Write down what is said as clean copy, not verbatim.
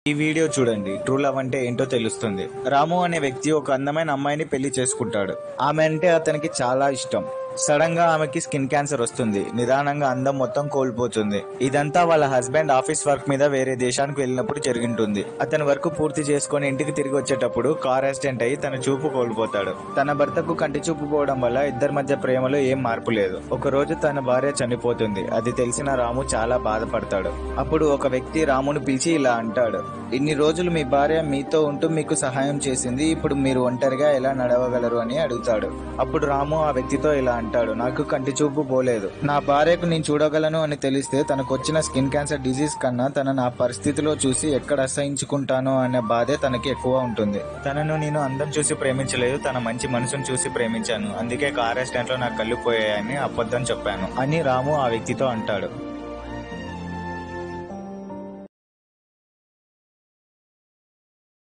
ఈ వీడియో చూడండి. True love అంటే ఏంటో తెలుస్తుంది. రాము అనే వ్యక్తి ఒక అందమైన అమ్మాయిని పెళ్లి చేసుకుంటాడు. ఆమె అంటే అతనికి చాలా ఇష్టం. సడన్ గా ఆమెకి స్కిన్ క్యాన్సర్ వస్తుంది. నిదానంగా అందం మొత్తం కోల్పోతుంది. ఇదంతా వాళ్ళ హస్బెండ్ ఆఫీస్ వర్క్ మీద వేరే దేశానికి వెళ్ళినప్పుడు జరిగింటుంది. అతని వర్క్ పూర్తి చేసుకుని ఇంటికి తిరిగి వచ్చేటప్పుడు కార్ యాక్సిడెంట్ అయ్యి తన చూపు కోల్పోతాడు. తన భర్తకు కంటి చూపు పోవడం వల్ల ఇద్దరి మధ్య ప్రేమలో ఏం మార్పు లేదు. ఒక రోజు తన భార్య చనిపోతుంది. అది తెలిసిన రాము చాలా బాధపడతాడు. అప్పుడు ఒక వ్యక్తి రామును పిలిచి ఇలా అంటాడు, ఇన్ని రోజులు మీ భార్య మీతో ఉంటూ మీకు సహాయం చేసింది, ఇప్పుడు మీరు ఒంటరిగా ఎలా నడవగలరు అని అడుగుతాడు. అప్పుడు రాము ఆ వ్యక్తితో ఇలా అంటాడు, నాకు కంటి చూపు పోలేదు. నా భార్యకు నేను చూడగలను అని తెలిస్తే తనకు వచ్చిన స్కిన్ క్యాన్సర్ డిజీజ్ కన్నా తన నా పరిస్థితిలో చూసి ఎక్కడ అసహించుకుంటానో అనే బాధే తనకి ఎక్కువ ఉంటుంది. తనను నేను అందం చూసి ప్రేమించలేదు, తన మంచి మనసును చూసి ప్రేమించాను. అందుకే కార్ యాక్సిడెంట్ లో నా కళ్ళు పోయాయని అబద్ధం చెప్పాను అని రాము ఆ వ్యక్తితో అంటాడు.